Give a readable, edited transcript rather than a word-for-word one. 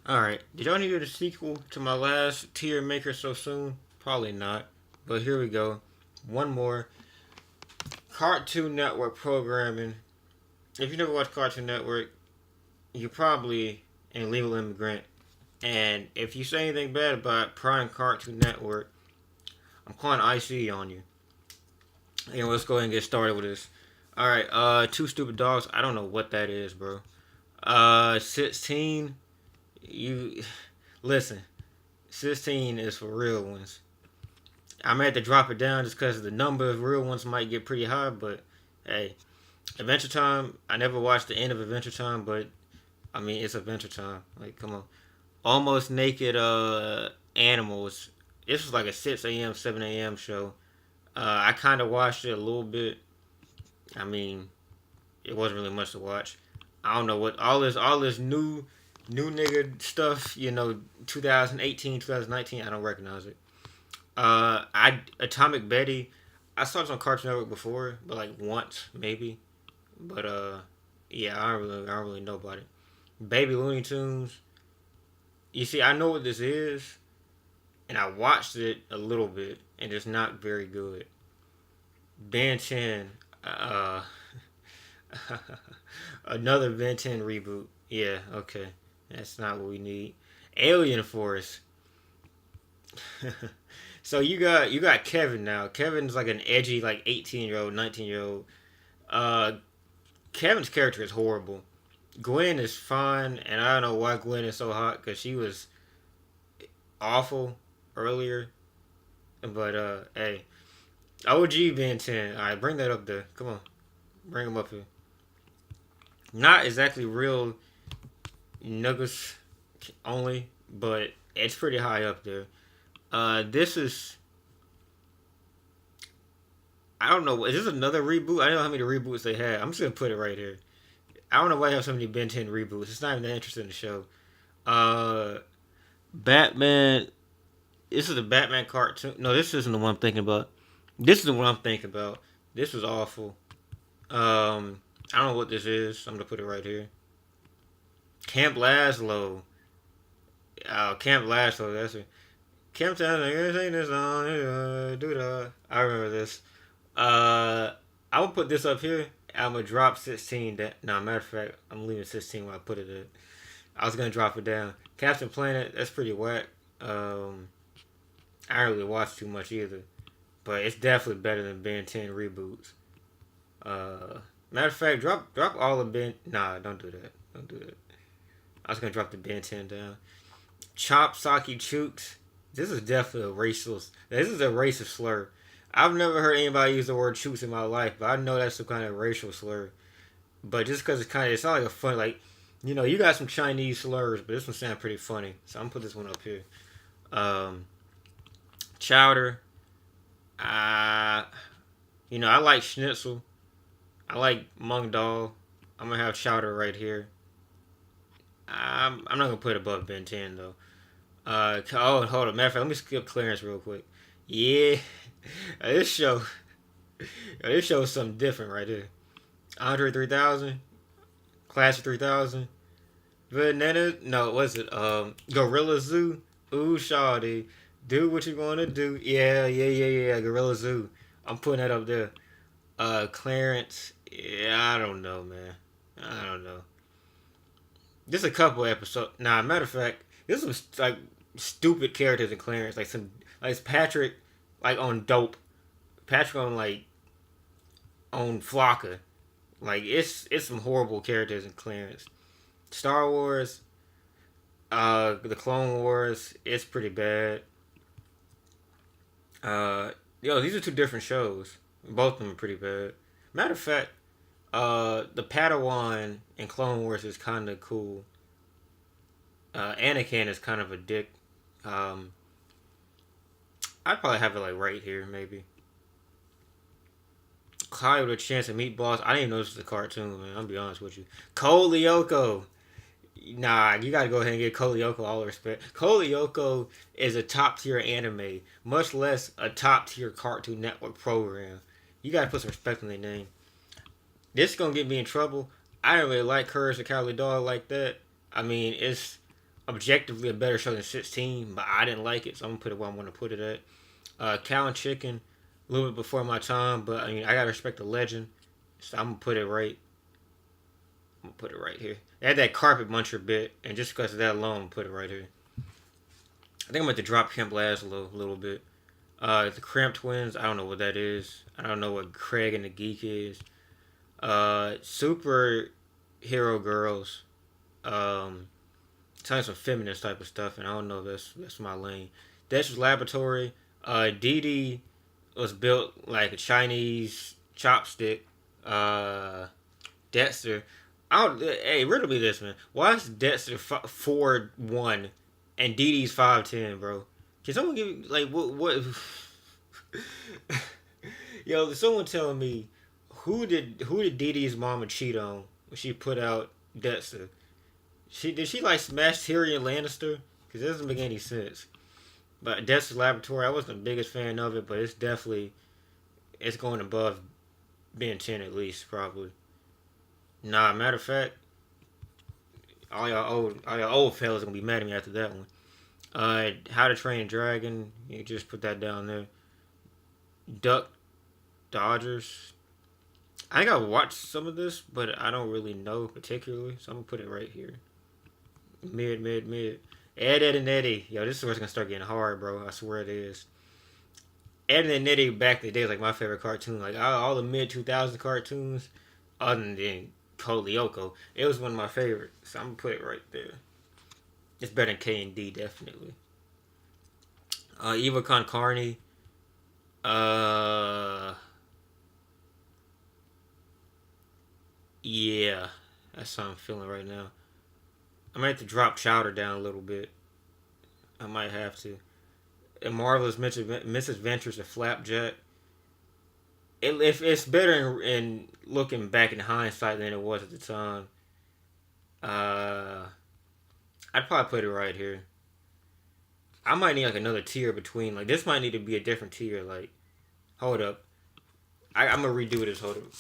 Alright, did y'all need a sequel to my last tier maker so soon? Probably not. But here we go. One more. Cartoon Network programming. If you never watched Cartoon Network, you probably an illegal immigrant. And if you say anything bad about Prime Cartoon Network, I'm calling IC on you. And let's go ahead and get started with this. Alright, Two Stupid Dogs. I don't know what that is, bro. 16. You. Listen, 16 is for real ones. I may have to drop it down just because the number of real ones might get pretty high, but hey, Adventure Time. I never watched the end of Adventure Time, but I mean it's Adventure Time. Like, come on. Almost Naked Animals. This was like a 6 a.m., 7 a.m. show. I kind of watched it a little bit. I mean, it wasn't really much to watch. I don't know what all this new nigga stuff. 2018, 2019. I don't recognize it. I Atomic Betty. I saw this on Cartoon Network before, but like once maybe. But yeah, I don't really know about it. Baby Looney Tunes. You see, I know what this is, and I watched it a little bit, and it's not very good. Ben 10. Uh, Another Ben 10 reboot. Yeah, okay, that's not what we need. Alien Force. So you got Kevin now. Kevin's like an edgy like 18-year-old, 19-year-old. Uh, Kevin's character is horrible. Gwen is fine, and I don't know why Gwen is so hot because she was awful earlier. But hey, OG Ben 10. All right, bring that up there. Come on, bring him up here. Not exactly real nuggets only, but it's pretty high up there. This is I don't know. Is this another reboot? I don't know how many reboots they had. I'm just gonna put it right here. I don't know why they have so many Ben 10 reboots. It's not even that interesting to show. Uh, Batman. This is a Batman cartoon. No, this isn't the one I'm thinking about. This is the one I'm thinking about. This was awful. I don't know what this is. I'm gonna put it right here. Camp Laszlo. Oh, Camp Laszlo. That's it. Camp Laszlo. Sing this song. Do that. I remember this. I will put this up here. I'm gonna drop 16. No, matter of fact, I'm leaving 16 when I put it at. I was gonna drop it down. Captain Planet. That's pretty whack. I don't really watch too much either, but it's definitely better than Ben 10 reboots. Matter of fact, drop all of Ben. Nah, don't do that. Don't do that. I was gonna drop the Ben 10 down. Chop Saki Chooks. This is definitely a racial. This is a racist slur. I've never heard anybody use the word chooks in my life, but I know that's some kind of racial slur. But just because it's not like a fun, like, you got some Chinese slurs, but this one sounds pretty funny. So I'm gonna put this one up here. Um, Chowder. Uh, I like Schnitzel. I like Mung Dal. I'm gonna have Chowder right here. I'm not gonna put it above Ben 10 though. Hold on. Matter of fact, let me skip Clarence real quick. Yeah, this show, this show is something different right here. Andre 3000, Class of 3000, Banana. No, what's it? Gorilla Zoo. Ooh, Shawty, do what you wanna do. Yeah, yeah, yeah, yeah. Gorilla Zoo. I'm putting that up there. Clarence. Yeah, I don't know, man. I don't know. Just a couple episodes. Nah, matter of fact, this was like stupid characters in Clarence, like some like Patrick, like on dope, Patrick on like on Flocka, like it's some horrible characters in Clarence. Star Wars, the Clone Wars, it's pretty bad. These are two different shows. Both of them are pretty bad. Matter of fact, the Padawan in Clone Wars is kind of cool. Anakin is kind of a dick. Um, I'd probably have it like right here, maybe. Clyde with a chance of meatballs. I didn't even know this was a cartoon, man. I'll be honest with you. Cole Lyoko. Nah, you gotta go ahead and give Cole Lyoko all the respect. Cole Lyoko is a top tier anime, much less a top tier Cartoon Network program. You gotta put some respect on their name. This is gonna get me in trouble. I don't really like Courage the Cowardly Dog like that. I mean, it's objectively a better show than 16, but I didn't like it, so I'm gonna put it where I'm gonna put it at. Cow and Chicken, a little bit before my time, but I mean I gotta respect the legend, so I'm gonna put it right. I'm gonna put it right here. It had that carpet muncher bit, and just because of that alone, I'm gonna put it right here. I think I'm going to drop Camp Lazlo a little bit. The Cramp Twins, I don't know what that is. I don't know what Craig and the Geek is. Super Hero Girls. Telling some feminist type of stuff, and I don't know if that's my lane. Dexter's Laboratory. Dee Dee was built like a Chinese chopstick. Dexter. Hey, riddle me this, man. Why is Dexter 4'1" and Dee Dee's 5'10", bro? Can someone give me like what? Yo, someone telling me who did Dee Dee's mama cheat on when she put out Dexter? Did she like smash Tyrion Lannister? Because it doesn't make any sense. But Dexter's Laboratory, I wasn't the biggest fan of it, but it's going above being 10 at least probably. Nah, matter of fact, all y'all old fellas gonna be mad at me after that one. How to Train a Dragon, you just put that down there. Duck Dodgers. I think I watched some of this, but I don't really know particularly, so I'm gonna put it right here. Mid. Ed and Eddie. Yo, this is where it's gonna start getting hard, bro. I swear it is. Ed and Eddie back in the day was like my favorite cartoon. Like all the mid 2000 cartoons, other than Code Lyoko, it was one of my favorites. So I'm gonna put it right there. It's better than K and D, definitely. Eva Con Carney. Yeah, that's how I'm feeling right now. I might have to drop Chowder down a little bit. I might have to. And Marvelous Misadventures of Flapjack. If it's better in looking back in hindsight than it was at the time. I'd probably put it right here. I might need like another tier between. Like this might need to be a different tier. Like, hold up. I'm gonna redo this. Hold up.